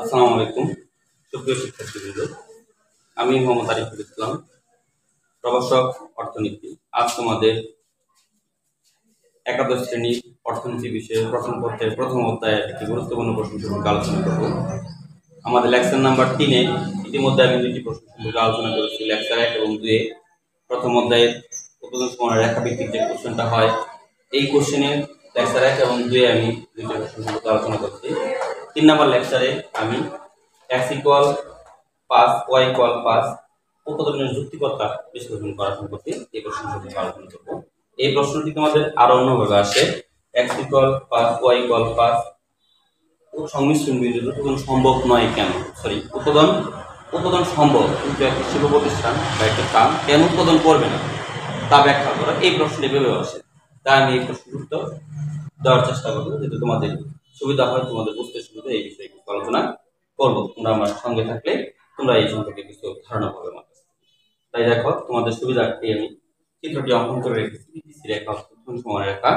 আসসালামু আলাইকুম সুপ্রিয় শিক্ষার্থীবৃন্দ। আমি মোহাম্মদ আরিফুল ইসলাম, প্রভাষক অর্থনীতি। আজ তোমাদের একাদশ শ্রেণীর অর্থনীতি বিষয়ে প্রথম পত্রের প্রথম অধ্যায়ে একটি গুরুত্বপূর্ণ প্রশ্ন সম্পর্কে আলোচনা করব। আমাদের লেকচার নাম্বার 3-এ ইতিমধ্যে আমি দুটি প্রশ্ন সম্পর্কে আলোচনা করেছি, লেকচার 1 এবং 2-এ। প্রথম অধ্যায়ে উৎপাদন সময় রেখা ভিত্তিক যে কোশ্চেনটা হয়, এই কোশ্চেনের লেকচার 1 এবং 2-এ আমি দুটি প্রশ্ন সম্পর্কে আলোচনা করছি। 3 নম্বর লেকচারে আমি x = 5 y = 5 উৎপাদনের যুক্তিকতা বিশ্লেষণ করা সম্পর্কে এই প্রশ্ন সম্পর্কে আলোচনা করব। এই প্রশ্নটি তোমাদের আরো অন্যভাবে আসে, x = 5 y = 5 সংমিশ্রণ বিন্দু উৎপাদন সম্ভব নয় কেন? উৎপাদন সম্ভব, কিন্তু একটা শিল্প প্রতিষ্ঠান বা একটা কাম কেন উৎপাদন করবে না তা ব্যাখ্যা করা এই প্রশ্নে ভেবে আসে। তাই আমি এই প্রশ্নের উত্তর দেওয়ার চেষ্টা করবো, যাতে তোমাদের সুবিধা হয়, তোমাদের বুঝতে সুবিধা, এই বিষয়ে কিছু আলোচনা করবো। তোমরা আমার সঙ্গে থাকলে তোমরা এই সম্পর্কে কিছু ধারণা পাবে আমার কাছে। তাই দেখো, তোমাদের সুবিধার্থে আমি চিত্রটি অঙ্কন করে রেখেছি, পিপিসি রেখা, উৎপাদন সময় রেখা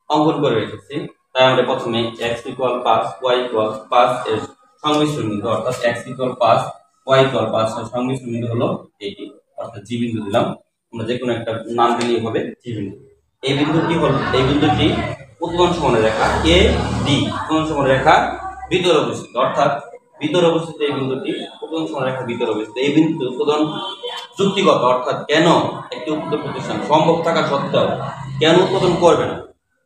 অঙ্কন করে রেখেছি। তাই আমরা প্রথমে x = 5 y = 5 এর সংমিশ্রণ বিন্দু, অর্থাৎ x = 5 y = 5 এর সংমিশ্রণ বিন্দু হলো এইটি, অর্থাৎ জি বিন্দু দিলাম। আমরা যে কোনো একটা নাম দিলেই হবে জি বিন্দু। এই বিন্দুটি উৎপাদন সময় রেখা এ ডি, উৎপাদন সময় রেখা ভিতরে অবস্থিত, অর্থাৎ ভিতরে অবস্থিত এই বিন্দুটি উৎপাদন সময় রেখা ভিতরে অবস্থিত। এই বিন্দুতে উৎপাদন যুক্তিগত, অর্থাৎ কেন একটি উৎপাদন প্রতিষ্ঠান সম্ভব থাকা সত্ত্বেও কেন উৎপাদন করবে না,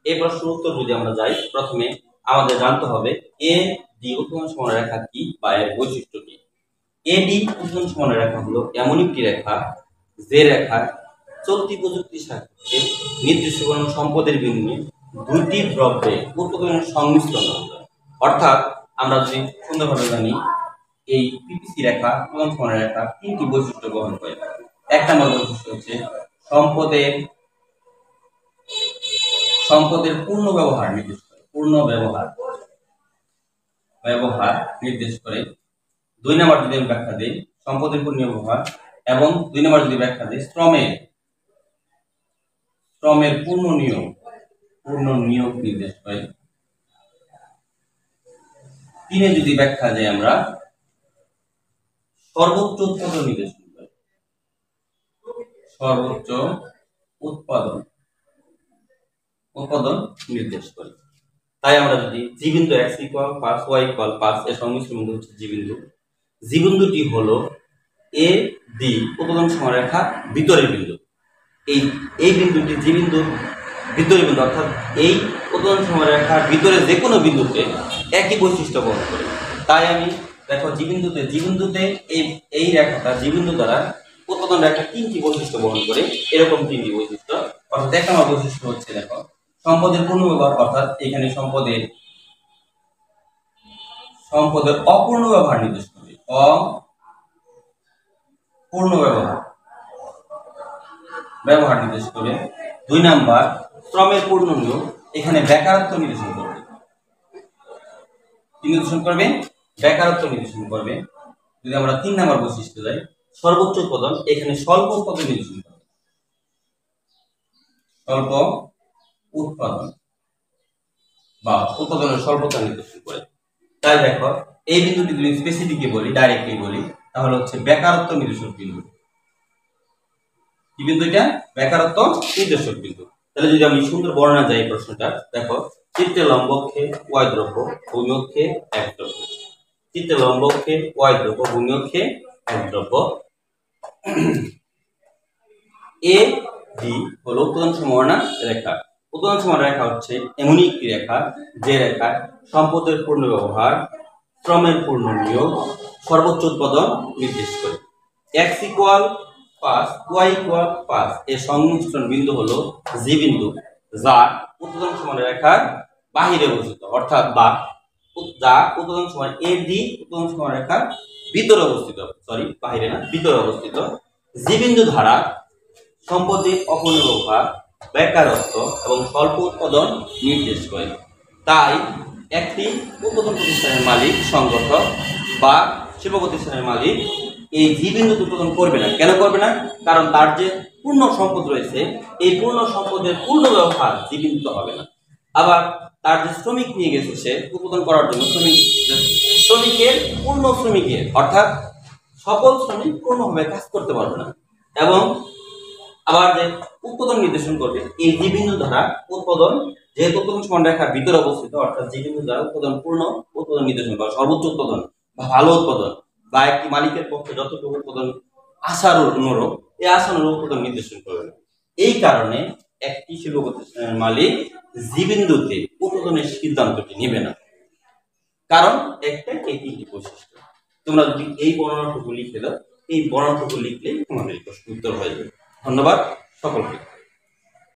এই প্রশ্নের উত্তর যদি আমরা যাই, প্রথমে আমাদের জানতে হবে এ ডি উৎপাদন সময় রেখা কি বা এর বৈশিষ্ট্য কি। এ ডি উৎপাদন সময় রেখা হলো এমন একটি রেখা যে রেখা চলতি প্রযুক্তির সাথে নির্দিষ্ট কোনো সম্পদের বিনিময়ে দুইটি দ্রব্যে উৎপাদনের সংমিশ্রণ। অর্থাৎ আমরা যদি সুন্দরভাবে জানি, এই পিপিসি রেখা উৎপাদন সময় রেখা তিনটি বৈশিষ্ট্য গ্রহণ করে। এক নম্বর বৈশিষ্ট্য হচ্ছে সম্পদের পূর্ণ ব্যবহার নির্দেশ করে, ব্যবহার নির্দেশ করে। 2 নম্বর যদি আমি ব্যাখ্যা দিই সম্পদের পূর্ণ ব্যবহার, এবং 2 নম্বর যদি ব্যাখ্যা দিই শ্রমের পূর্ণ নিয়োগ নির্দেশ করে। 3-এ যদি ব্যাখ্যা দেই আমরা সর্বোচ্চ উৎপাদন নির্দেশ করে, সর্বোচ্চ উৎপাদন নির্দেশ করে। তাই আমরা যদি জি বিন্দু x = 5 y = 5 এর সংমিশ্রণ বিন্দু হচ্ছে জি বিন্দু। জি বিন্দুটি হলো এ ডি উৎপাদন সময় রেখা ভিতরের বিন্দু। এই বিন্দুটি জি বিন্দুর ভিতরের বিন্দু, অর্থাৎ এই উৎপাদন সময় রেখার ভিতরে যে কোনো বিন্দুতে একই বৈশিষ্ট্য বহন করে। তাই আমি দেখো জি বিন্দুতে এই রেখাটা জি বিন্দু দ্বারা উৎপাদন রেখা 3টি বৈশিষ্ট্য বহন করে, এরকম 3টি বৈশিষ্ট্য। অর্থাৎ এক নম্বর বৈশিষ্ট্য হচ্ছে দেখো সম্পদের পূর্ণ ব্যবহার, অর্থাৎ এখানে সম্পদের অপূর্ণ ব্যবহার নির্দেশ করে, অপূর্ণ ব্যবহার নির্দেশ করে। 2 নাম্বার শ্রমের পূর্ণ নিয়োগ, এখানে বেকারত্ব নির্দেশন করবে, বেকারত্ব নির্দেশন করবে। যদি আমরা 3 নাম্বার বৈশিষ্ট্য যাই সর্বোচ্চ উৎপাদন, এখানে স্বল্প উৎপাদন নির্দেশন করবে, স্বল্প উৎপাদন বা উৎপাদনের স্বল্পতা নির্দেশন করে। তাই দেখো এই বিন্দুটি যদি স্পেসিফিকলি বলি, ডাইরেক্টলি বলি, তাহলে হচ্ছে বেকারত্ব নির্দেশক বিন্দু। কি বিন্দু এটা? বেকারত্ব নির্দেশক বিন্দু। তাহলে যদি আমি সুন্দর বর্ণনা যাই প্রশ্নটা, দেখো চিত্রে লম্ব অক্ষে y দ্রব্য, ভূমি অক্ষে এক দ্রব্য। চিত্রে লম্ব অক্ষে y দ্রব্য, ভূমি অক্ষে এক দ্রব্য। এ ডি হলো উৎপাদন সময় রেখা। উৎপাদন সময় রেখা হচ্ছে এমনই একটি রেখা যে রেখায় সম্পদের পূর্ণ ব্যবহার, শ্রমের পূর্ণ নিয়োগ, সর্বোচ্চ উৎপাদন নির্দেশ করে। x = 5 y = 5 এর সংমিশ্রণ বিন্দু হলো জি বিন্দু, যা উৎপাদন সময় রেখার বাহিরে অবস্থিত, অর্থাৎ যা উৎপাদন সময় এ ডি উৎপাদন সময় রেখার ভিতরে অবস্থিত, বাহিরে না, ভিতরে অবস্থিত। জি বিন্দু দ্বারা সম্পদের অপূর্ণ ব্যবহার, বেকারত্ব এবং স্বল্প উৎপাদন নির্দেশ করে। তাই একটি উৎপাদন প্রতিষ্ঠানের মালিক, সংগঠক বা শিল্প প্রতিষ্ঠানের মালিক এই জি বিন্দুতে উৎপাদন করবে না। কেন করবে না? কারণ তার যে পূর্ণ সম্পদ রয়েছে, এই পূর্ণ সম্পদের পূর্ণ ব্যবহার জি বিন্দুতে হবে না। আবার তার যে শ্রমিক নিয়ে গেছে সে উৎপাদন করার জন্য, শ্রমিকের পূর্ণ শ্রমিকের অর্থাৎ সকল শ্রমিক পূর্ণভাবে কাজ করতে পারবে না। এবং আবার যে উৎপাদন নির্দেশন করবে এই যে বিন্দু দ্বারা উৎপাদন যেহেতু উৎপাদন সমানরেখার ভিতরে অবস্থিত অর্থাৎ যে বিন্দু দ্বারা উৎপাদন পূর্ণ উৎপাদন নির্দেশন করে সর্বোচ্চ উৎপাদন বা ভালো উৎপাদন বা একটি মালিকের পক্ষে যতটুকু উৎপাদন আশানুরূপ এই আশানুরূপ উৎপাদন নির্দেশন করবে না। এই কারণে একটি শিল্প প্রতিষ্ঠানের মালিক যে বিন্দুতে উৎপাদনের সিদ্ধান্তটি নেবে না, কারণ একটা এই তিনটি বৈশিষ্ট্য। তোমরা যদি এই বর্ণনাটুকু লিখে দাও, এই বর্ণনাটুকু লিখলেই তোমাদের প্রশ্ন উত্তর হয়ে যাবে। ধন্যবাদ সকলকে।